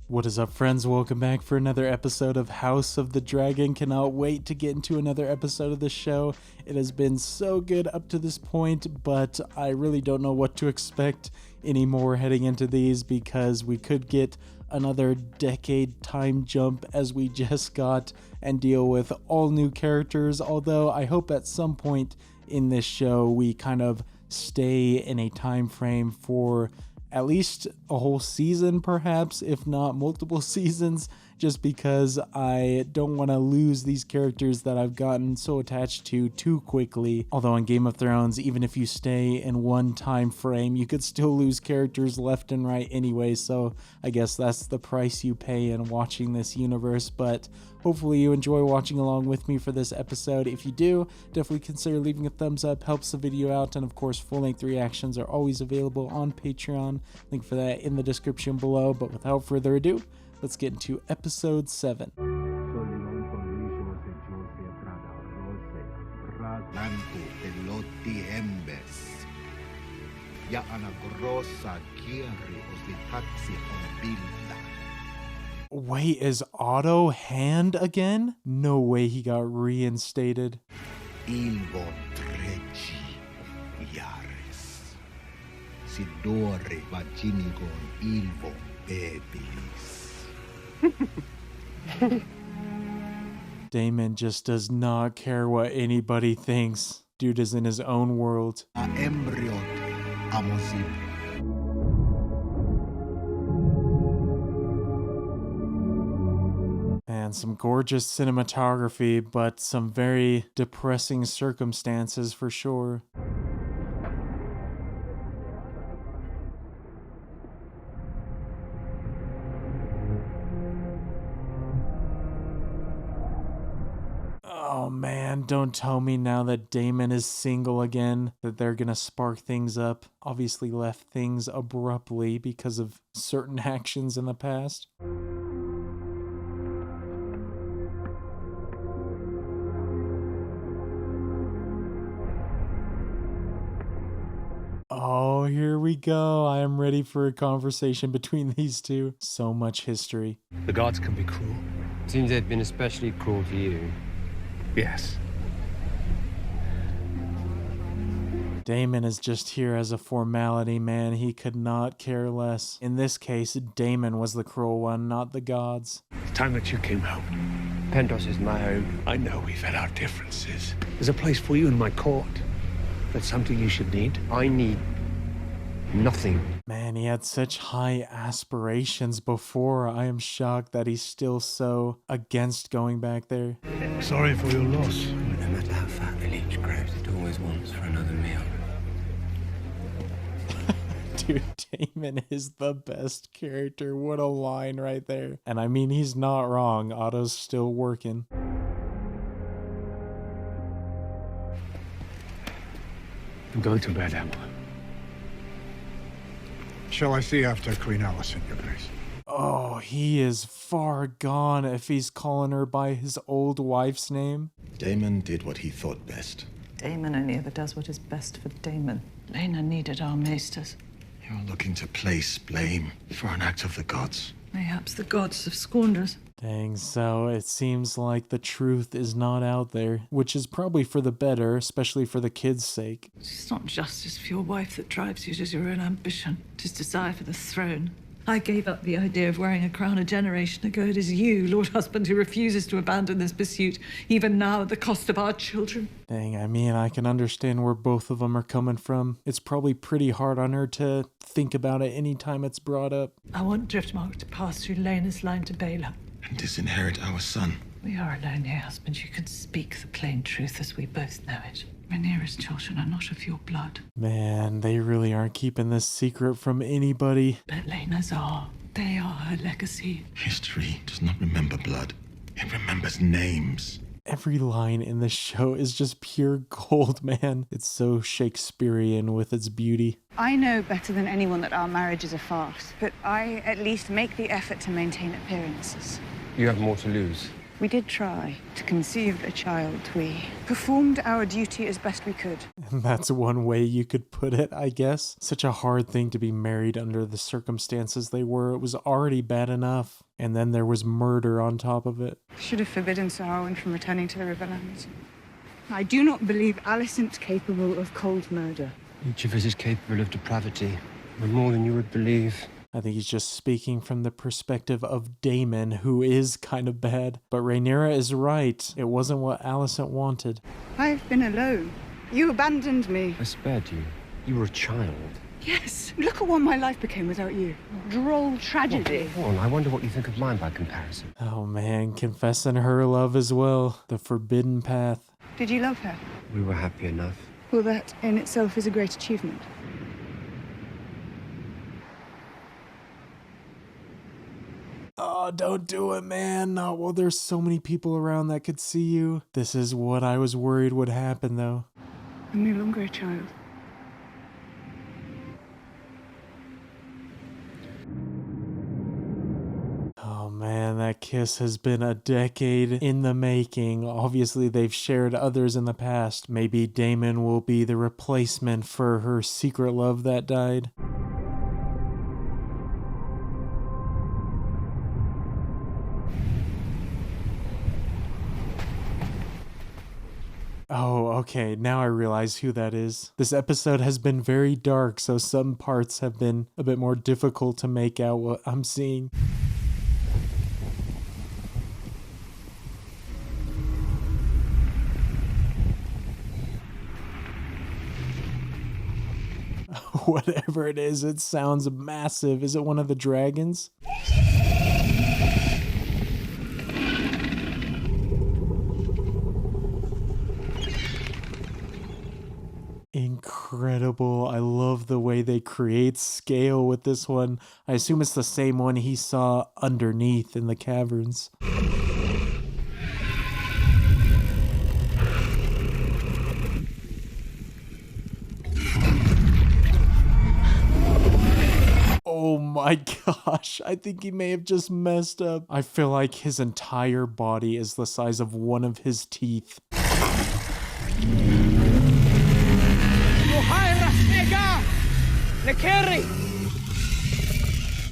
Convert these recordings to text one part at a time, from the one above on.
What is up, friends? Welcome back for another episode of House of the Dragon. Cannot wait to get into another episode of the show. It has been so good up to this point, but I really don't know what to expect anymore heading into these because we could get another decade time jump as we just got and deal with all new characters. Although I hope at some point in this show we kind of stay in a time frame for at least a whole season, perhaps, if not multiple seasons, just because I don't want to lose these characters that I've gotten so attached to too quickly. Although in Game of Thrones, even if you stay in one time frame, you could still lose characters left and right anyway, so I guess that's the price you pay in watching this universe. But hopefully you enjoy watching along with me for this episode. If you do, definitely consider leaving a thumbs up, helps the video out, and of course full-length reactions are always available on Patreon. Link for that in the description below. But without further ado, let's get into episode 7. Wait, is Otto Hand again? No way he got reinstated. Ilvo treci iares. Sidore vaginigon ilvo bebilis. Damon just does not care what anybody thinks. Dude is in his own world. A embryot amosim. And some gorgeous cinematography, but some very depressing circumstances for sure. Oh man, don't tell me now that Damon is single again, that they're gonna spark things up. Obviously left things abruptly because of certain actions in the past. Oh, here we go. I am ready for a conversation between these two. So much history. The gods can be cruel. Seems they've been especially cruel to you. Yes. Damon is just here as a formality, man. He could not care less. In this case, Damon was the cruel one, not the gods. It's time that you came home. Pentos is my home. I know we've had our differences. There's a place for you in my court. That's something you should need. I need nothing. Man, he had such high aspirations before. I am shocked that he's still so against going back there. Sorry for your loss. No matter how fat the leech grows, it always wants for another meal. Dude, Damon is the best character. What a line right there. And I mean, he's not wrong. Otto's still working. I'm going to bed, Emma. Shall I see after Queen Alicent, your grace? Oh, he is far gone if he's calling her by his old wife's name. Damon did what he thought best. Damon only ever does what is best for Damon. Lena needed our maesters. You're looking to place blame for an act of the gods. Mayhaps the gods have scorned us. Dang, so it seems like the truth is not out there, which is probably for the better, especially for the kids' sake. It's not justice for your wife that drives you, it is your own ambition. It is desire for the throne. I gave up the idea of wearing a crown a generation ago. It is you, Lord Husband, who refuses to abandon this pursuit, even now at the cost of our children. Dang, I mean, I can understand where both of them are coming from. It's probably pretty hard on her to think about it anytime it's brought up. I want Driftmark to pass through Lena's line to Baela. And disinherit our son. We are alone here, husband. You can speak the plain truth as we both know it. Rhaenyra's children are not of your blood. Man, they really aren't keeping this secret from anybody. But Lena's are. They are her legacy. History does not remember blood. It remembers names. Every line in this show is just pure gold, man. It's so Shakespearean with its beauty. I know better than anyone that our marriage is a farce, but I at least make the effort to maintain appearances. You have more to lose. We did try to conceive a child. We performed our duty as best we could. And that's one way you could put it, I guess. Such a hard thing to be married under the circumstances they were. It was already bad enough. And then there was murder on top of it. Should have forbidden Sir Owen from returning to the Riverlands. I do not believe Alicent's capable of cold murder. Each of us is capable of depravity, and more than you would believe. I think he's just speaking from the perspective of Damon, who is kind of bad. But Rhaenyra is right. It wasn't what Alicent wanted. I've been alone. You abandoned me. I spared you. You were a child. Yes. Look at what my life became without you. Droll tragedy. Go on, I wonder what you think of mine by comparison. Oh man, confessing her love as well. The forbidden path. Did you love her? We were happy enough. Well, that in itself is a great achievement. Oh, don't do it, man. Not while there's so many people around that could see you. This is what I was worried would happen, though. I'm no longer a child. Oh man, that kiss has been a decade in the making. Obviously, they've shared others in the past. Maybe Daemon will be the replacement for her secret love that died. Oh, okay, now I realize who that is. This episode has been very dark, so some parts have been a bit more difficult to make out what I'm seeing. Whatever it is, it sounds massive. Is it one of the dragons? Incredible. I love the way they create scale with this one. I assume it's the same one he saw underneath in the caverns. Oh my gosh, I think he may have just messed up. I feel like his entire body is the size of one of his teeth.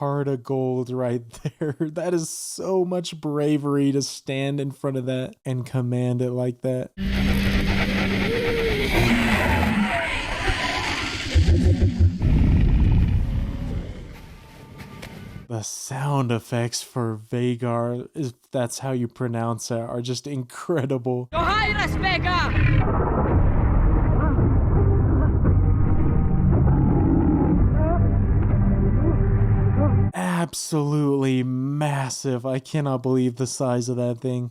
Heart of gold right there. That is so much bravery to stand in front of that and command it like that. The sound effects for Vhagar, if that's how you pronounce it, are just incredible. Absolutely massive. I cannot believe the size of that thing.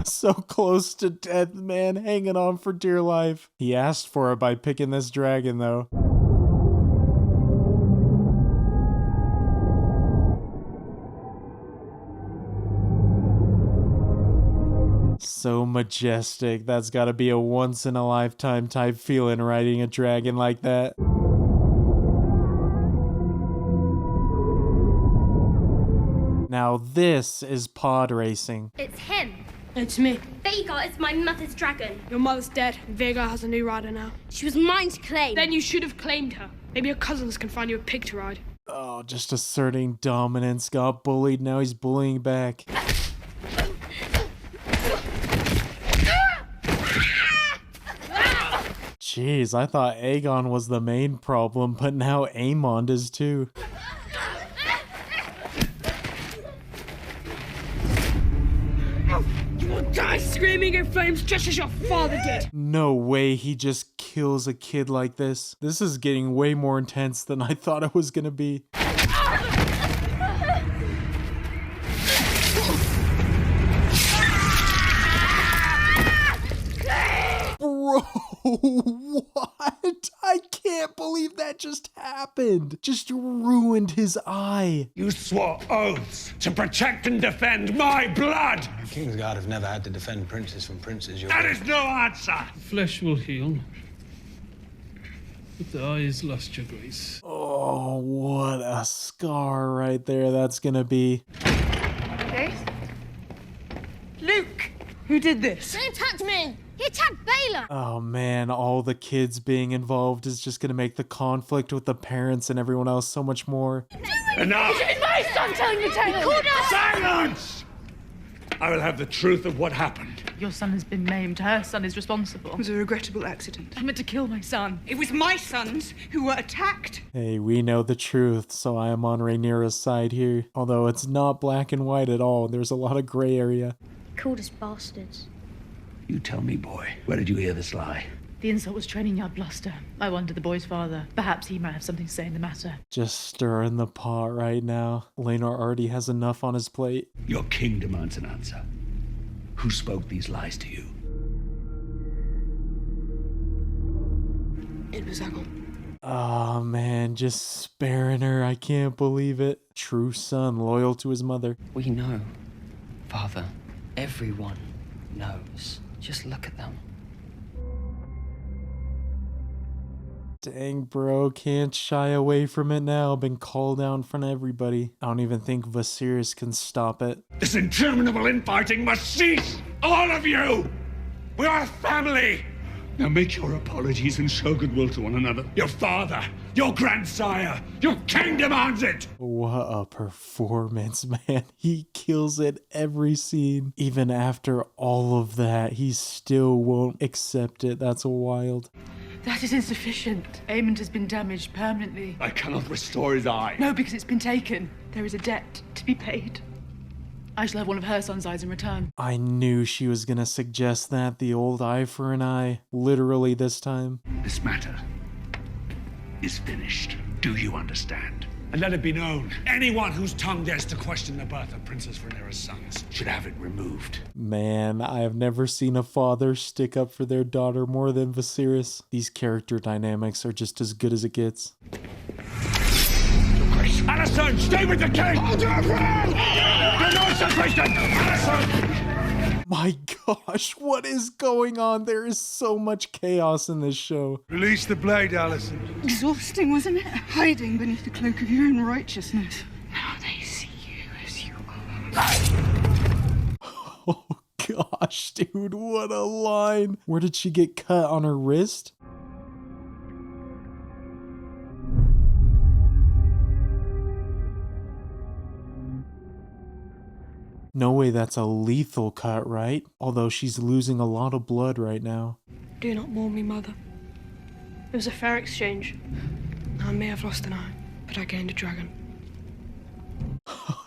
So close to death, man, hanging on for dear life. He asked for it by picking this dragon, though. So majestic. That's gotta be a once-in-a-lifetime type feeling riding a dragon like that. Now this is pod racing. It's him. It's me. Vhagar is my mother's dragon. Your mother's dead. Vhagar has a new rider now. She was mine to claim. Then you should have claimed her. Maybe your cousins can find you a pig to ride. Oh, just asserting dominance. Got bullied, now he's bullying back. Jeez, I thought Aegon was the main problem, but now Aemond is too. You will die screaming in flames just as your father did. No way he just kills a kid like this. This is getting way more intense than I thought it was gonna be. Bro, what? I can't believe that just happened. Just ruined his eye. You swore oaths to protect and defend my blood! Kingsguard have never had to defend princes from princes. That is no answer! Flesh will heal. With the eyes lost, your grace. Oh, what a scar right there that's gonna be. Grace? Luke! Who did this? Don't touch me! He attacked Baylor! Oh man, all the kids being involved is just gonna make the conflict with the parents and everyone else so much more. Enough! It's my son telling the tale! Called us! Silence! I will have the truth of what happened. Your son has been maimed. Her son is responsible. It was a regrettable accident. I meant to kill my son. It was my sons who were attacked. Hey, we know the truth, so I am on Rhaenyra's side here. Although it's not black and white at all, there's a lot of gray area. Called us bastards. You tell me, boy, where did you hear this lie? The insult was training yard bluster. I wonder the boy's father. Perhaps he might have something to say in the matter. Just stirring the pot right now. Laenor already has enough on his plate. Your king demands an answer. Who spoke these lies to you? It was Eggle. Oh man, just sparing her. I can't believe it. True son, loyal to his mother. We know, Father. Everyone knows. Just look at them. Dang, bro, can't shy away from it now. Been called out in front of everybody. I don't even think Viserys can stop it. This interminable infighting must cease! All of you! We are a family! Now make your apologies and show goodwill to one another. Your father, your grandsire, your king demands it! What a performance, man. He kills it every scene. Even after all of that, he still won't accept it. That's wild. That is insufficient. Aemond has been damaged permanently. I cannot restore his eye. No, because it's been taken. There is a debt to be paid. I shall have one of her son's eyes in return. I knew she was gonna suggest that. The old eye for an eye. Literally this time. This matter is finished. Do you understand? And let it be known, anyone whose tongue dares to question the birth of Princess Rhaenyra's sons should have it removed. Man, I have never seen a father stick up for their daughter more than Viserys. These character dynamics are just as good as it gets. Alicent, stay with the king! Hold your ground! Do not separate them! Alicent! My gosh, what is going on? There is so much chaos in this show. Release the blade, Alicent. Exhausting, wasn't it? Hiding beneath the cloak of your own righteousness. Now they see you as you are. Oh gosh, dude, what a line. Where did she get cut? On her wrist? No way that's a lethal cut, right? Although she's losing a lot of blood right now. Do not mourn me, mother. It was a fair exchange. I may have lost an eye, but I gained a dragon.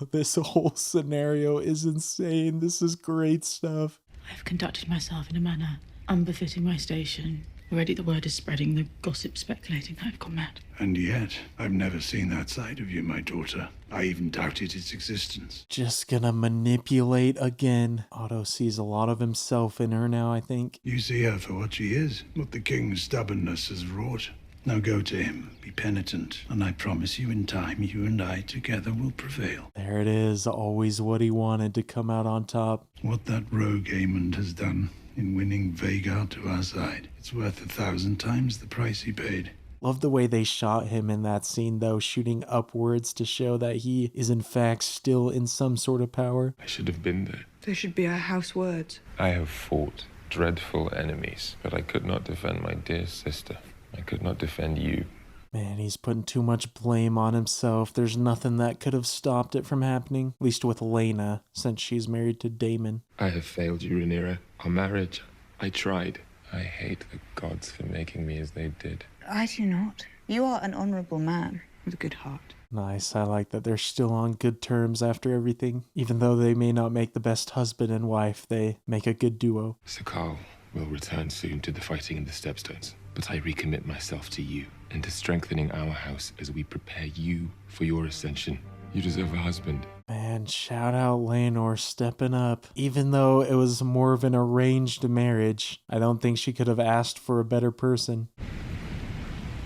This whole scenario is insane. This is great stuff. I've conducted myself in a manner unbefitting my station. Already the word is spreading, the gossip speculating that I've gone mad. And yet, I've never seen that side of you, my daughter. I even doubted its existence. Just gonna manipulate again. Otto sees a lot of himself in her now, I think. You see her for what she is, what the king's stubbornness has wrought. Now go to him, be penitent, and I promise you in time, you and I together will prevail. There it is, always what he wanted, to come out on top. What that rogue Aemond has done in winning Vhagar to our side, it's worth 1,000 times the price he paid. Love the way they shot him in that scene, though, shooting upwards to show that he is in fact still in some sort of power. I should have been there. There should be our house words. I have fought dreadful enemies, but I could not defend my dear sister. I could not defend you. Man, he's putting too much blame on himself. There's nothing that could have stopped it from happening, at least with Laena, since she's married to Daemon. I have failed you, Rhaenyra. Our marriage, I tried. I hate the gods for making me as they did. I do not. You are an honourable man with a good heart. Nice, I like that they're still on good terms after everything. Even though they may not make the best husband and wife, they make a good duo. Sir Carl will return soon to the fighting in the Stepstones, but I recommit myself to you and to strengthening our house as we prepare you for your ascension. You deserve a husband. Man, shout out Laenor stepping up. Even though it was more of an arranged marriage, I don't think she could have asked for a better person.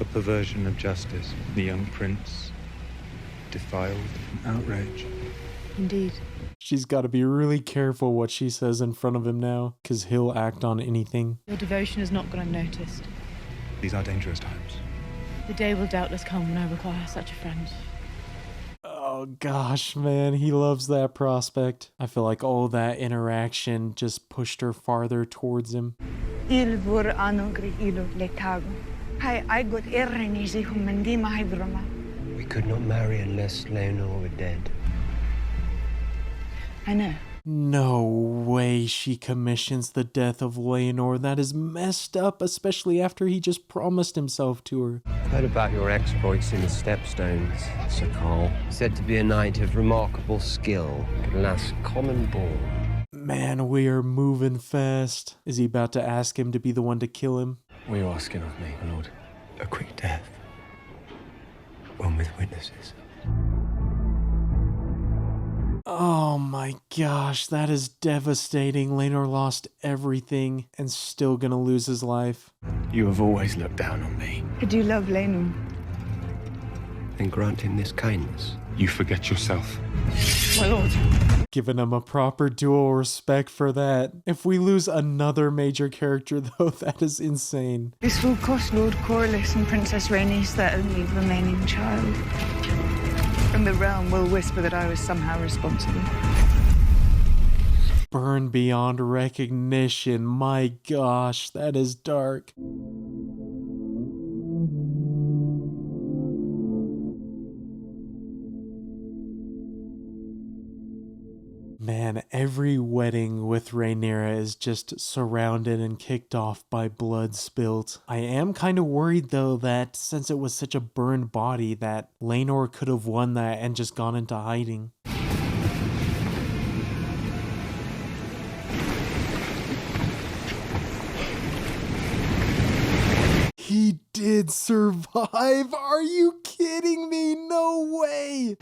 A perversion of justice. The young prince, defiled, outraged. Indeed. She's got to be really careful what she says in front of him now, because he'll act on anything. Your devotion has not gone unnoticed. These are dangerous times. The day will doubtless come when I require such a friend. Oh gosh, man, he loves that prospect. I feel like all that interaction just pushed her farther towards him. Il vur anogri ilo letago. Hai aigot errenisi hum mendima hybroma. We could not marry unless Leonor were dead. I know. No way she commissions the death of Leonor. That is messed up, especially after he just promised himself to her. Heard about your exploits in the Stepstones, Sir Carl. Said to be a knight of remarkable skill, could last common born. Man, we are moving fast. Is he about to ask him to be the one to kill him? What are you asking of me, my lord? A quick death. One with witnesses. Oh my gosh, that is devastating. Leonor lost everything and still gonna lose his life. You have always looked down on me. I do love Lenu. Then grant him this kindness. You forget yourself. My lord. Giving him a proper dual respect for that. If we lose another major character though, that is insane. This will cost Lord Corlys and Princess Rhaenys their only remaining child. And the realm will whisper that I was somehow responsible. Burn beyond recognition. My gosh, that is dark. Man, every wedding with Rhaenyra is just surrounded and kicked off by blood spilt. I am kind of worried though that since it was such a burned body that Laenor could have won that and just gone into hiding. He did survive! Are you kidding me? No way!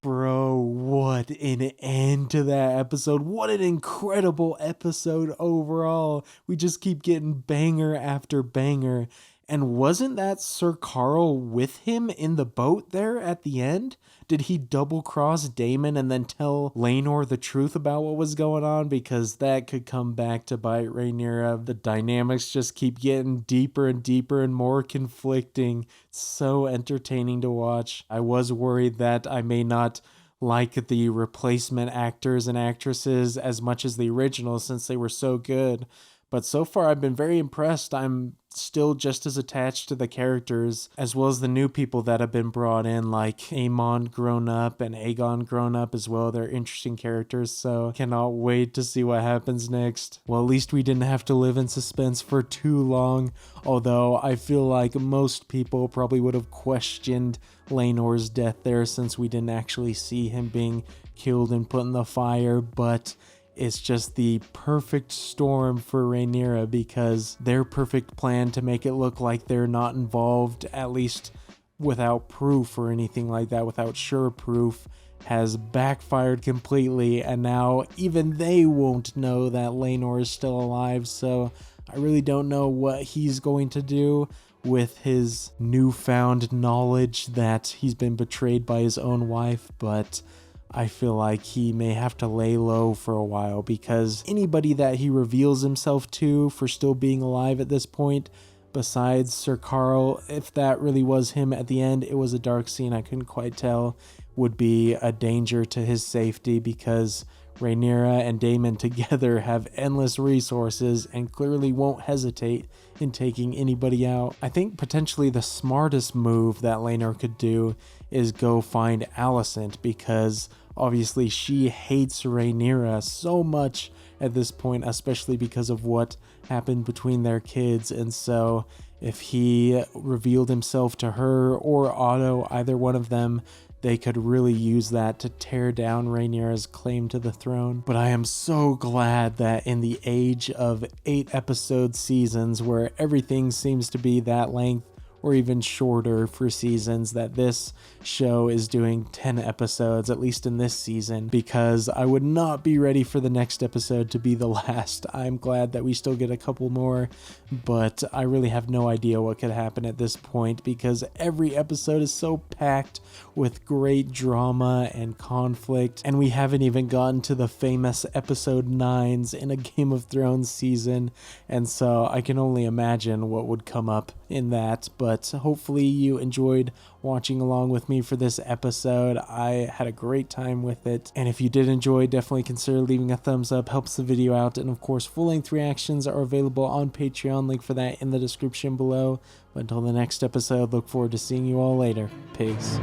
Bro, what an end to that episode. What an incredible episode overall. We just keep getting banger after banger. And wasn't that Sir Carl with him in the boat there at the end? Did he double cross Daemon and then tell Laenor the truth about what was going on? Because that could come back to bite Rhaenyra. The dynamics just keep getting deeper and deeper and more conflicting. It's so entertaining to watch. I was worried that I may not like the replacement actors and actresses as much as the original since they were so good. But so far I've been very impressed. I'm still just as attached to the characters as well as the new people that have been brought in, like Aemon grown up and Aegon grown up as well. They're interesting characters, so cannot wait to see what happens next. Well, at least we didn't have to live in suspense for too long, although I feel like most people probably would have questioned Laenor's death there since we didn't actually see him being killed and put in the fire, but it's just the perfect storm for Rhaenyra because their perfect plan to make it look like they're not involved, at least without proof or anything like that, without sure proof, has backfired completely, and now even they won't know that Laenor is still alive, so I really don't know what he's going to do with his newfound knowledge that he's been betrayed by his own wife, but I feel like he may have to lay low for a while because anybody that he reveals himself to for still being alive at this point, besides Sir Carl, if that really was him at the end, it was a dark scene, I couldn't quite tell, would be a danger to his safety because Rhaenyra and Daemon together have endless resources and clearly won't hesitate in taking anybody out. I think potentially the smartest move that Laenor could do is go find Alicent because obviously she hates Rhaenyra so much at this point, especially because of what happened between their kids, and so if he revealed himself to her or Otto, either one of them, they could really use that to tear down Rhaenyra's claim to the throne. But I am so glad that in the age of 8 episode seasons where everything seems to be that length or even shorter for seasons, that this show is doing 10 episodes, at least in this season, because I would not be ready for the next episode to be the last. I'm glad that we still get a couple more, but I really have no idea what could happen at this point, because every episode is so packed with great drama and conflict, and we haven't even gotten to the famous episode 9s in a Game of Thrones season, and so I can only imagine what would come up in that. But hopefully you enjoyed watching along with me for this episode. I had a great time with it, and if you did enjoy, definitely consider leaving a thumbs up, helps the video out, and of course full-length reactions are available on Patreon, link for that in the description below. But until the next episode, look forward to seeing you all later. Peace.